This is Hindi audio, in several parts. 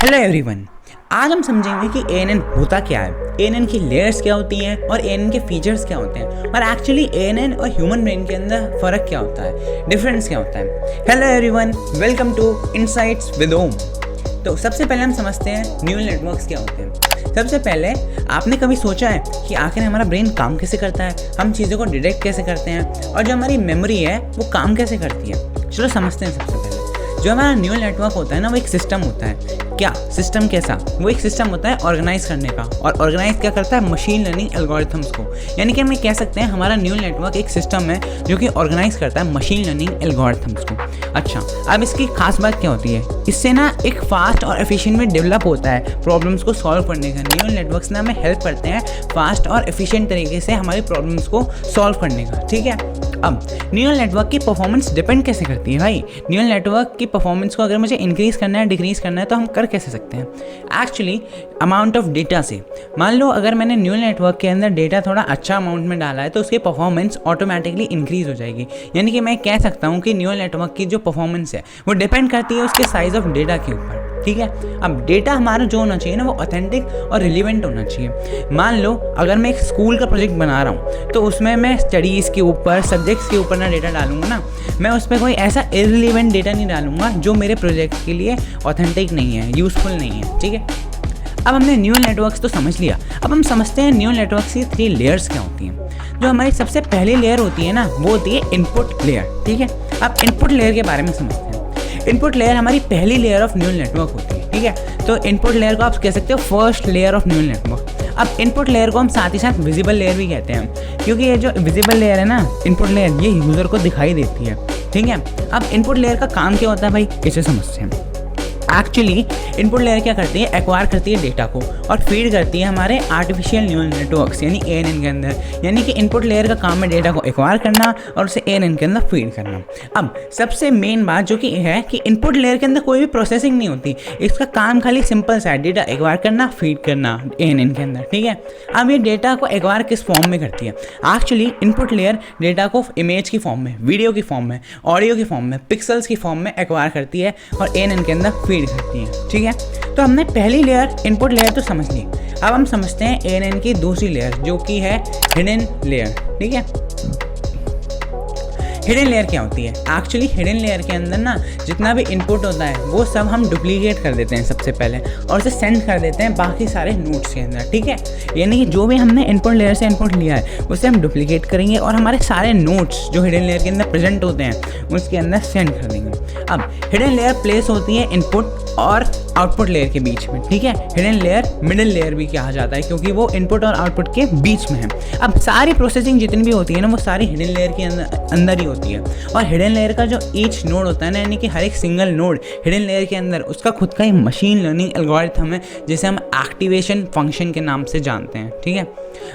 Hello everyone. आज हम समझेंगे कि ANN होता क्या है, ANN की लेयर्स क्या होती हैं और ANN के फीचर्स क्या होते हैं और एक्चुअली ANN और ह्यूमन ब्रेन के अंदर फ़र्क क्या होता है, डिफरेंस क्या होता है। Hello everyone, welcome to Insights with Om. तो सबसे पहले हम समझते हैं न्यूरल नेटवर्क्स क्या होते हैं। सबसे पहले आपने कभी सोचा है कि आखिर हमारा ब्रेन काम कैसे करता है, हम चीज़ों को डिटेक्ट कैसे करते हैं और जो हमारी मेमोरी है वो काम कैसे करती है। चलो समझते हैं। सबसे पहले जो हमारा न्यूरल नेटवर्क होता है ना, वो एक सिस्टम होता है। क्या सिस्टम कैसा? वो एक सिस्टम होता है ऑर्गेनाइज करने का, और ऑर्गेनाइज क्या करता है? मशीन लर्निंग एल्गोरिथम्स को। यानी कि हम कह सकते हैं हमारा न्यूरल नेटवर्क एक सिस्टम है जो कि ऑर्गेनाइज करता है मशीन लर्निंग एल्गोरिथम्स को। अच्छा, अब इसकी खास बात क्या होती है? इससे ना एक फास्ट और एफिशिएंट में डेवलप होता है प्रॉब्लम्स को सॉल्व करने का। न्यूरल नेटवर्क्स ना हमें हेल्प करते हैं फास्ट और एफिशिएंट तरीके से हमारी प्रॉब्लम्स को सॉल्व करने का। ठीक है, अब न्यूरल नेटवर्क की परफॉर्मेंस डिपेंड कैसे करती है भाई? न्यूरल नेटवर्क की परफॉर्मेंस को अगर मुझे इंक्रीज़ करना है, डिक्रीज़ करना है, तो हम कर कैसे सकते हैं? एक्चुअली अमाउंट ऑफ डेटा से। मान लो अगर मैंने न्यूरल नेटवर्क के अंदर डेटा थोड़ा अच्छा अमाउंट में डाला है तो उसकी परफॉर्मेंस ऑटोमेटिकली इंक्रीज़ हो जाएगी। यानी कि मैं कह सकता हूँ कि न्यूरल नेटवर्क की जो परफॉर्मेंस है वो डिपेंड करती है उसके साइज़ ऑफ डेटा के ऊपर। ठीक है, अब डेटा हमारा जो होना चाहिए ना, वो ऑथेंटिक और रिलेवेंट होना चाहिए। मान लो अगर मैं एक स्कूल का प्रोजेक्ट बना रहा हूँ तो उसमें मैं स्टडीज़ के ऊपर, सब्जेक्ट्स के ऊपर ना डेटा डालूंगा ना, मैं उस पर कोई ऐसा इररिलेवेंट डेटा नहीं डालूंगा जो मेरे प्रोजेक्ट के लिए ऑथेंटिक नहीं है, यूज़फुल नहीं है। ठीक है, अब हमने न्यूरल नेटवर्क्स तो समझ लिया। अब हम समझते हैं न्यूरल नेटवर्क्स की 3 लेयर्स क्या होती हैं। जो हमारी सबसे पहली लेयर होती है ना, वो होती है इनपुट लेयर। ठीक है, अब इनपुट लेयर के बारे में समझते हैं। इनपुट लेयर हमारी पहली लेयर ऑफ न्यूरल नेटवर्क होती है। ठीक है, तो इनपुट लेयर को आप कह सकते हो first layer of neural network. अब इनपुट लेयर को हम साथ ही साथ विजिबल लेयर भी कहते हैं, क्योंकि ये जो विजिबल लेयर है ना, इनपुट लेयर, ये यूज़र को दिखाई देती है। ठीक है, अब इनपुट लेयर का काम क्या होता है भाई, इसे समझते हैं। एक्चुअली इनपुट लेयर क्या करती है? एक्वायर करती है डेटा को और फीड करती है हमारे आर्टिफिशियल न्यूरल नेटवर्क्स यानी ANN के अंदर। यानी कि इनपुट लेयर का काम है डेटा को एक्वायर करना और उसे ANN के अंदर फीड करना। अब सबसे मेन बात जो कि है कि इनपुट लेयर के अंदर कोई भी प्रोसेसिंग नहीं होती, इसका काम खाली सिंपल सा है, डेटा एक्वायर करना, फीड करना ANN के अंदर। ठीक है, अब ये डेटा को एक्वायर किस फॉर्म में करती है? एक्चुअली इनपुट लेयर डेटा को इमेज की फॉर्म में, वीडियो की फॉर्म में, ऑडियो की फॉर्म में, पिक्सल्स की फॉर्म में एक्वायर करती है और ANN के अंदर फीड करती है। ठीक है, तो हमने पहली लेयर इनपुट लेयर तो समझ ली। अब हम समझते हैं ANN की दूसरी लेयर जो कि है हिडन लेयर। ठीक है, हिडन लेयर क्या होती है? एक्चुअली हिडन लेयर के अंदर ना जितना भी इनपुट होता है वो सब हम डुप्लीकेट कर देते हैं सबसे पहले और उसे सेंड कर देते हैं बाकी सारे नोड्स के अंदर। ठीक है, यानी कि जो भी हमने इनपुट लेयर से इनपुट लिया है उसे हम डुप्लीकेट करेंगे और हमारे सारे नोड्स जो हिडन लेयर के अंदर प्रेजेंट होते हैं उसके अंदर सेंड कर देंगे। अब हिडन लेयर प्लेस होती है इनपुट और आउटपुट लेयर के बीच में। ठीक है, हिडन लेयर मिडिल लेयर भी कहा जाता है क्योंकि वो इनपुट और आउटपुट के बीच में है। अब सारी प्रोसेसिंग जितनी भी होती है ना, वो सारी हिडन लेयर के अंदर ही होती है। और हिडन लेयर का जो ईच नोड होता है ना, यानी कि हर एक सिंगल नोड हिडन लेयर के अंदर, उसका खुद का ही मशीन लर्निंग एल्गोरिथम है जिसे हम एक्टिवेशन फंक्शन के नाम से जानते हैं। ठीक है,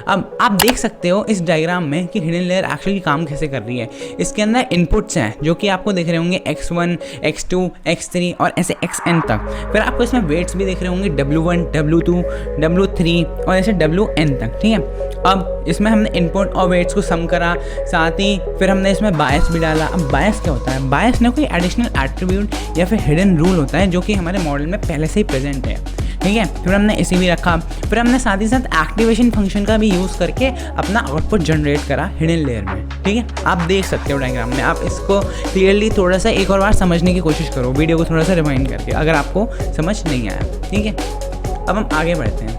अब आप देख सकते हो इस डायग्राम में कि हिडन लेयर एक्चुअली काम कैसे कर रही है। इसके अंदर इनपुट्स हैं जो कि आपको दिख रहे होंगे x1, x2, x3 और ऐसे xn तक। फिर आपको इसमें वेट्स भी दिख रहे होंगे w1, w2, w3 और ऐसे wn तक। ठीक है, अब इसमें हमने इनपुट और वेट्स को सम करा, साथ ही फिर हमने इसमें बायस भी डाला। अब बायस क्या होता है? बायस ना कोई एडिशनल एट्रीब्यूट या फिर हिडन रूल होता है जो कि हमारे मॉडल में पहले से ही प्रेजेंट है। ठीक है, फिर हमने इसे भी रखा। फिर हमने साथ ही साथ एक्टिवेशन फंक्शन का भी यूज़ करके अपना आउटपुट जनरेट करा हिडन लेयर में। ठीक है, आप देख सकते हो डायग्राम में। आप इसको क्लियरली थोड़ा सा एक और बार समझने की कोशिश करो, वीडियो को थोड़ा सा रिवाइंड करके, अगर आपको समझ नहीं आया। ठीक है, अब हम आगे बढ़ते हैं।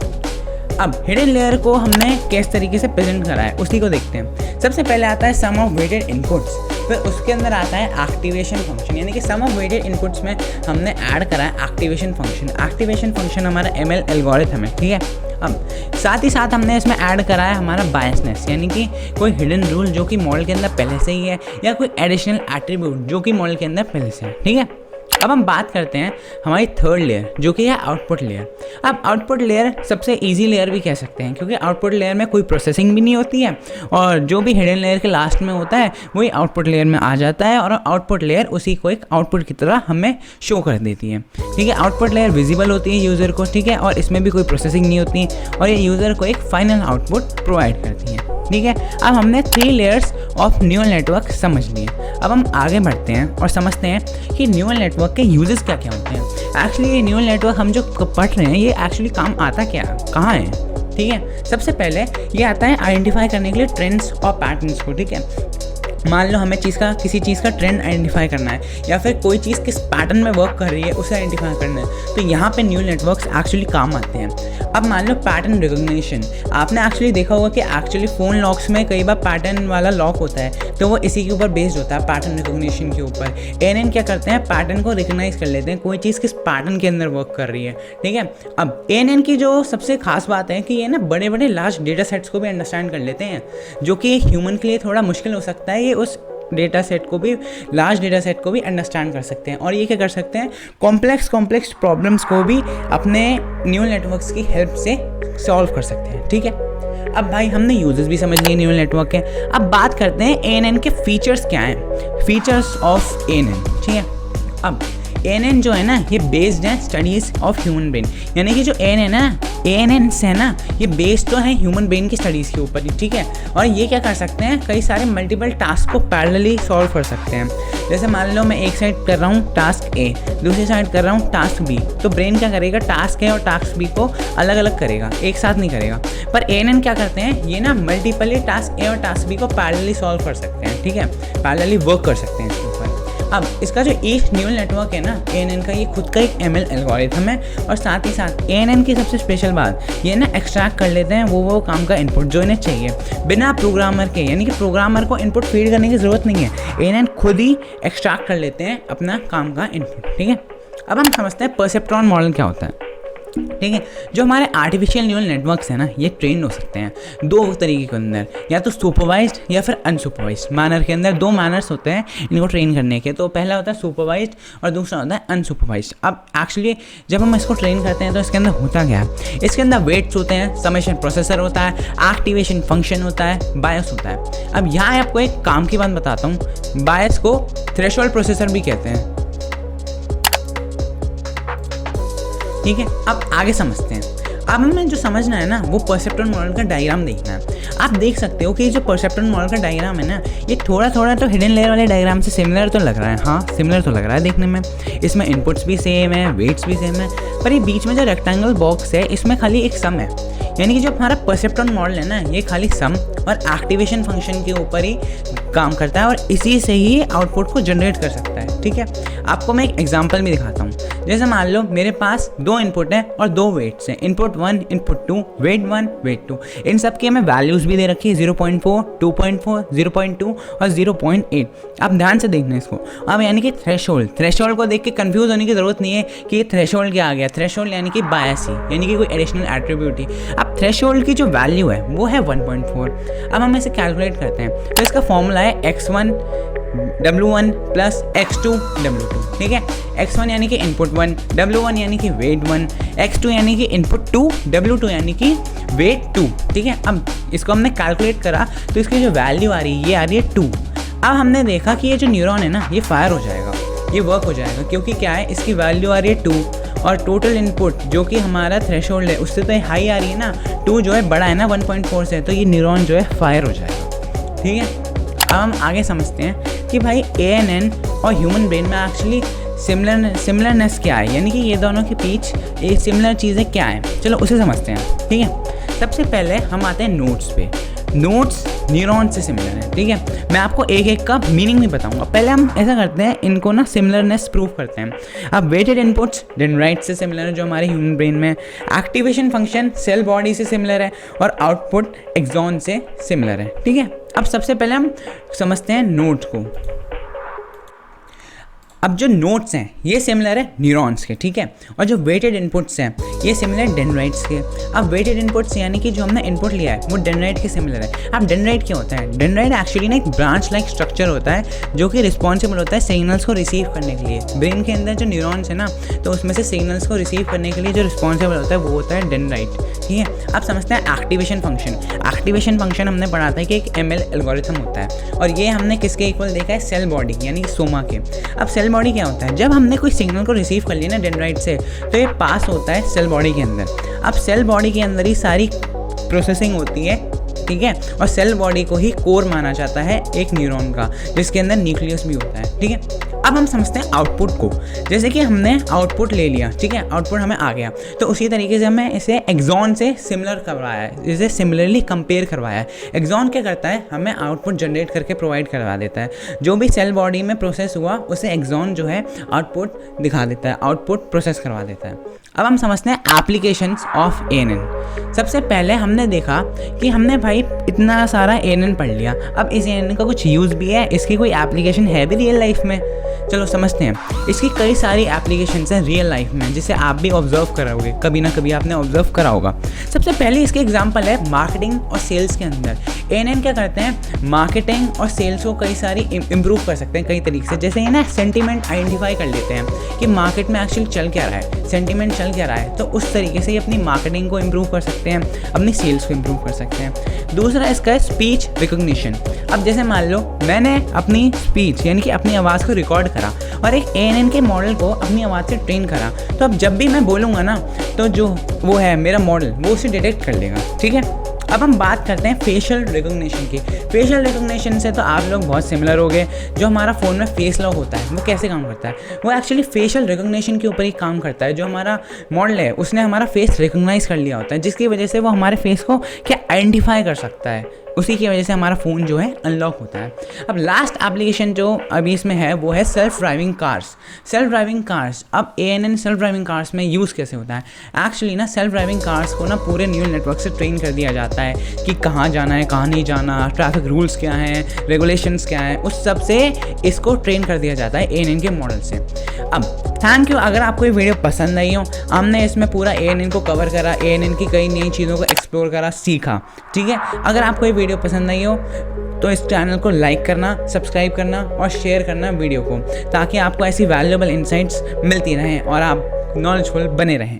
अब हिडन लेयर को हमने किस तरीके से प्रेजेंट करा है उसी को देखते हैं। सबसे पहले आता है सम ऑफ वेटेड इनपुट्स, फिर उसके अंदर आता है एक्टिवेशन फंक्शन, यानी कि सम ऑफ वेटेड इनपुट्स में हमने ऐड करा है एक्टिवेशन फंक्शन। एक्टिवेशन फंक्शन हमारा ML एल्गोरिथम है। ठीक है, अब साथ ही साथ हमने इसमें ऐड करा है हमारा बायसनेस, यानी कि कोई हिडन रूल जो कि मॉडल के अंदर पहले से ही है या कोई एडिशनल एट्रीब्यूट जो कि मॉडल के अंदर पहले से है। ठीक है, अब हम बात करते हैं हमारी थर्ड लेयर जो कि है आउटपुट लेयर। अब आउटपुट लेयर सबसे इजी लेयर भी कह सकते हैं क्योंकि आउटपुट लेयर में कोई प्रोसेसिंग भी नहीं होती है और जो भी हिडन लेयर के लास्ट में होता है वही आउटपुट लेयर में आ जाता है और आउटपुट लेयर उसी को एक आउटपुट की तरह हमें शो कर देती है। ठीक है, आउटपुट लेयर विजिबल होती है यूज़र को। ठीक है, और इसमें भी कोई प्रोसेसिंग नहीं होती और ये यूज़र को एक फाइनल आउटपुट प्रोवाइड करती है। ठीक है, अब हमने 3 लेयर्स ऑफ न्यूरल नेटवर्क समझ लिए। अब हम आगे बढ़ते हैं और समझते हैं कि न्यूरल नेटवर्क के यूजेस क्या क्या होते हैं। एक्चुअली ये न्यूरल नेटवर्क हम जो पढ़ रहे हैं ये एक्चुअली काम आता क्या कहाँ है, ठीक है। सबसे पहले ये आता है आइडेंटिफाई करने के लिए ट्रेंड्स और पैटर्न्स को, ठीक है। मान लो हमें किसी चीज़ का ट्रेंड आइडेंटिफाई करना है या फिर कोई चीज़ किस पैटर्न में वर्क कर रही है उसे आइडेंटिफाई करना है, तो यहाँ पे न्यूरल नेटवर्क्स एक्चुअली काम आते हैं। अब मान लो पैटर्न रिकॉग्निशन, आपने एक्चुअली देखा होगा कि एक्चुअली फ़ोन लॉक्स में कई बार पैटर्न वाला लॉक होता है, तो वो इसी के ऊपर बेस्ड होता है, पैटर्न रिकॉग्निशन के ऊपर। एएनएन क्या करते हैं, पैटर्न को रिकॉग्नाइज कर लेते हैं, कोई चीज़ किस पैटर्न के अंदर वर्क कर रही है, ठीक है। अब एएनएन की जो सबसे खास बात है कि ये ना बड़े बड़े लार्ज डेटा सेट्स को भी अंडरस्टैंड कर लेते हैं, जो कि ह्यूमन के लिए थोड़ा मुश्किल हो सकता है। ये उस डेटा सेट को भी, लार्ज डेटा सेट को भी अंडरस्टैंड कर सकते हैं और ये क्या कर सकते हैं, कॉम्प्लेक्स प्रॉब्लम्स को भी अपने न्यूरल नेटवर्क्स की हेल्प से सॉल्व कर सकते हैं, ठीक है। अब भाई हमने यूजेस भी समझ लिए न्यूरल नेटवर्क के। अब बात करते हैं एएनएन के फीचर्स क्या हैं, फीचर्स ऑफ एएनएन, ठीक है। अब एएनएन जो है ना ये बेस्ड है स्टडीज़ ऑफ ह्यूमन ब्रेन, यानी कि जो एएनएन है एएनएन है ना ये बेस्ड तो है ह्यूमन ब्रेन की स्टडीज़ के ऊपर ही, ठीक है। और ये क्या कर सकते हैं, कई सारे मल्टीपल टास्क को पैरेलली सॉल्व कर सकते हैं। जैसे मान लो मैं एक साइड कर रहा हूँ टास्क ए, दूसरी साइड कर रहा हूँ टास्क बी, तो ब्रेन क्या करेगा, टास्क ए और टास्क बी को अलग अलग करेगा, एक साथ नहीं करेगा। पर एएनएन क्या करते हैं, ये ना मल्टीपली टास्क ए और टास्क बी को पैरेलली सॉल्व कर सकते हैं, ठीक है, पैरेलली वर्क कर सकते हैं इसके ऊपर। अब इसका जो एक न्यूरल नेटवर्क है ना एएनएन का, ये खुद का एक एमएल एल्गोरिथम है और साथ ही साथ एएनएन की सबसे स्पेशल बात ये ना एक्सट्रैक्ट कर लेते हैं वो काम का इनपुट जो इन्हें चाहिए बिना प्रोग्रामर के, यानी कि प्रोग्रामर को इनपुट फीड करने की ज़रूरत नहीं है, एएनएन खुद ही एक्सट्रैक्ट कर लेते हैं अपना काम का इनपुट, ठीक है। अब हम समझते हैं परसेप्ट्रॉन मॉडल क्या होता है, ठीक है। जो हमारे आर्टिफिशियल न्यूरल नेटवर्क्स हैं ना ये ट्रेन हो सकते हैं दो तरीके के अंदर, या तो सुपरवाइज्ड या फिर अनसुपरवाइज्ड मैनर के अंदर। दो मैनर्स होते हैं इनको ट्रेन करने के, तो पहला होता है सुपरवाइज्ड और दूसरा होता है अनसुपरवाइज्ड। अब एक्चुअली जब हम इसको ट्रेन करते हैं तो इसके अंदर होता क्या है, इसके अंदर वेट्स होते हैं, समेशन प्रोसेसर होता है, एक्टिवेशन फंक्शन होता है, बायस होता है। अब यहाँ आपको एक काम की बात बताता हूँ, बायस को थ्रेशोल्ड प्रोसेसर भी कहते हैं, ठीक है। अब आगे समझते हैं। अब हमें जो समझना है ना वो परसेप्ट्रॉन मॉडल का डायग्राम देखना है। आप देख सकते हो कि जो परसेप्ट्रॉन मॉडल का डायग्राम है ना ये थोड़ा थोड़ा तो हिडन लेयर वाले डायग्राम से सिमिलर तो लग रहा है, हाँ सिमिलर तो लग रहा है देखने में। इसमें इनपुट्स भी सेम है, वेट्स भी सेम है, पर ये बीच में जो रेक्टेंगल बॉक्स है इसमें खाली एक सम है, यानी कि जो हमारा परसेप्ट्रॉन मॉडल है ना ये खाली सम और एक्टिवेशन फंक्शन के ऊपर ही काम करता है और इसी से ही आउटपुट को जनरेट कर सकता है, ठीक है। आपको मैं एक एग्जांपल भी दिखाता हूँ। जैसे मान लो मेरे पास दो इनपुट हैं और दो वेट्स हैं, इनपुट 1 इनपुट 2, वेट 1 वेट 2। इन सब की हमें वैल्यूज़ भी दे रखी है 0.4, 2.4, 0.2 और 0.8। आप ध्यान से देखना इसको। अब यानी कि थ्रेशोल्ड को देख के कंफ्यूज होने की ज़रूरत नहीं है कि ये थ्रेशोल्ड क्या आ गया। थ्रेशोल्ड यानी कि बायस ही, यानी कि कोई एडिशनल एट्रीब्यूट ही। अब थ्रेशोल्ड की जो वैल्यू है वो है 1.4। अब हम इसे कैलकुलेट करते हैं तो इसका फॉर्मूला है x1 W1 plus x2 W2, ठीक है। x1 यानी कि इनपुट 1, W1 यानी कि वेट 1, x2 यानी कि इनपुट 2, W2 यानी कि वेट 2, ठीक है। अब इसको हमने कैलकुलेट करा तो इसकी जो वैल्यू आ रही है ये आ रही है 2। अब हमने देखा कि ये जो न्यूरॉन है ना ये फायर हो जाएगा, ये वर्क हो जाएगा, क्योंकि क्या है इसकी वैल्यू आ रही है 2 और टोटल इनपुट जो कि हमारा थ्रेशोल्ड है उससे तो हाई आ रही है ना, 2 जो है बड़ा है ना 1.4 से, तो ये न्यूरॉन जो है फायर हो जाएगा, ठीक है। अब हम आगे समझते हैं कि भाई एएनएन और ह्यूमन ब्रेन में एक्चुअली सिमिलरनेस क्या है, यानी कि ये दोनों के बीच ये सिमिलर चीज़ें क्या हैं, चलो उसे समझते हैं, ठीक है। सबसे पहले हम आते हैं नोट्स पे। नोट्स न्यूरॉन से सिमिलर है, ठीक है। मैं आपको एक एक का मीनिंग भी बताऊंगा। पहले हम ऐसा करते हैं, इनको ना सिमिलरनेस प्रूव करते हैं। अब वेटेड इनपुट्स डेंड्राइट से सिमिलर है जो हमारे ह्यूमन ब्रेन में, एक्टिवेशन फंक्शन सेल बॉडी से सिमिलर है और आउटपुट एक्सॉन से सिमिलर है, ठीक है। अब सबसे पहले हम समझते हैं नोट्स को। अब जो नोट्स हैं ये सिमिलर है न्यूरॉन्स के, ठीक है, और जो वेटेड इनपुट्स हैं ये सिमिलर है डेंड्राइट्स के। अब वेटेड इनपुट्स यानी कि जो हमने इनपुट लिया है वो डेंड्राइट के सिमिलर है। अब डेंड्राइट क्या होता है, डेंड्राइट एक्चुअली ना एक ब्रांच लाइक स्ट्रक्चर होता है जो कि रिस्पॉन्सिबल होता है सिग्नल्स को रिसीव करने के लिए। ब्रेन के अंदर जो न्यूरॉन्स है ना तो उसमें से सिग्नल्स को रिसीव करने के लिए जो रिस्पॉन्सिबल होता है वो होता है डेंड्राइट, ठीक है। अब समझते हैं एक्टिवेशन फंक्शन। एक्टिवेशन फंक्शन हमने पढ़ा था कि एक एमएल एल्गोरिथम होता है और ये हमने किसके इक्वल देखा है, सेल बॉडी यानी कि सोमा के। अब सेल बॉडी क्या होता है, जब हमने कोई सिग्नल को रिसीव कर लिया ना डेंड्राइट से तो ये पास होता है सेल बॉडी के अंदर। अब सेल बॉडी के अंदर ही सारी प्रोसेसिंग होती है ठीक है, और सेल बॉडी को ही कोर माना जाता है एक न्यूरॉन का, जिसके अंदर न्यूक्लियस भी होता है, ठीक है। अब हम समझते हैं आउटपुट को। जैसे कि हमने आउटपुट ले लिया, ठीक है, आउटपुट हमें आ गया, तो उसी तरीके से हमें इसे एक्सॉन से सिमिलर करवाया है, इसे सिमिलरली कंपेयर करवाया है। एक्सॉन क्या करता है, हमें आउटपुट जनरेट करके प्रोवाइड करवा देता है। जो भी सेल बॉडी में प्रोसेस हुआ उसे एक्सॉन जो है आउटपुट दिखा देता है, आउटपुट प्रोसेस करवा देता है। अब हम समझते हैं एप्लीकेशंस ऑफ ANN। सबसे पहले हमने देखा कि हमने भाई इतना सारा ANN पढ़ लिया, अब इस ANN का कुछ यूज़ भी है, इसकी कोई एप्लीकेशन है भी रियल लाइफ में। चलो समझते हैं। इसकी कई सारी एप्लीकेशंस हैं रियल लाइफ में, जिसे आप भी ऑब्जर्व करोगे, कभी ना कभी आपने ऑब्जर्व करा होगा। सबसे पहले इसके एग्जांपल है मार्केटिंग और सेल्स के अंदर। ANN क्या करते हैं, मार्केटिंग और सेल्स को कई सारी इम्प्रूव कर सकते हैं कई तरीके से। जैसे ये ना सेंटीमेंट आइडेंटिफाई कर लेते हैं कि मार्केट में एक्चुअली चल क्या रहा है, सेंटीमेंट चल क्या रहा है, तो उस तरीके से ये अपनी मार्केटिंग को इम्प्रूव कर सकते हैं, अपनी सेल्स को इम्प्रूव कर सकते हैं। दूसरा इसका है स्पीच रिकॉग्निशन। अब जैसे मान लो मैंने अपनी स्पीच यानी कि अपनी आवाज़ को रिकॉर्ड करा और एक ANN के मॉडल को अपनी आवाज़ से ट्रेन करा, तो अब जब भी मैं बोलूँगा ना, तो जो वो है मेरा मॉडल वो उसे डिटेक्ट कर लेगा, ठीक है। अब हम बात करते हैं फेशियल रिकॉग्निशन की। फेशियल रिकॉग्निशन से तो आप लोग बहुत सिमिलर हो गए। जो हमारा फ़ोन में फेस लॉक होता है वो कैसे काम करता है, वो एक्चुअली फेशियल रिकॉग्निशन के ऊपर ही काम करता है। जो हमारा मॉडल है उसने हमारा फेस रिकॉग्नाइज कर लिया होता है, जिसकी वजह से वो हमारे फेस को क्या आइडेंटिफाई कर सकता है, उसी की वजह से हमारा फ़ोन जो है अनलॉक होता है। अब लास्ट एप्लीकेशन जो अभी इसमें है वो है self driving cars. Self driving cars, अब ANN सेल्फ ड्राइविंग कार्स में यूज़ कैसे होता है, एक्चुअली ना सेल्फ ड्राइविंग कार्स को ना पूरे न्यूरल नेटवर्क से ट्रेन कर दिया जाता है कि कहाँ जाना है, कहाँ नहीं जाना, ट्रैफिक रूल्स क्या हैं, रेगुलेशंस क्या हैं, उस सब से इसको ट्रेन कर दिया जाता है ANN के मॉडल से। अब थैंक यू। अगर आपको ये वीडियो पसंद आई हो, हमने इसमें पूरा ANN को कवर करा, ANN की कई नई चीज़ों को एक्सप्लोर करा, सीखा, ठीक है। अगर आपको ये वीडियो पसंद आई हो तो इस चैनल को लाइक करना, सब्सक्राइब करना और शेयर करना वीडियो को, ताकि आपको ऐसी वैल्यूएबल इंसाइट्स मिलती रहें और आप नॉलेजफुल बने रहें।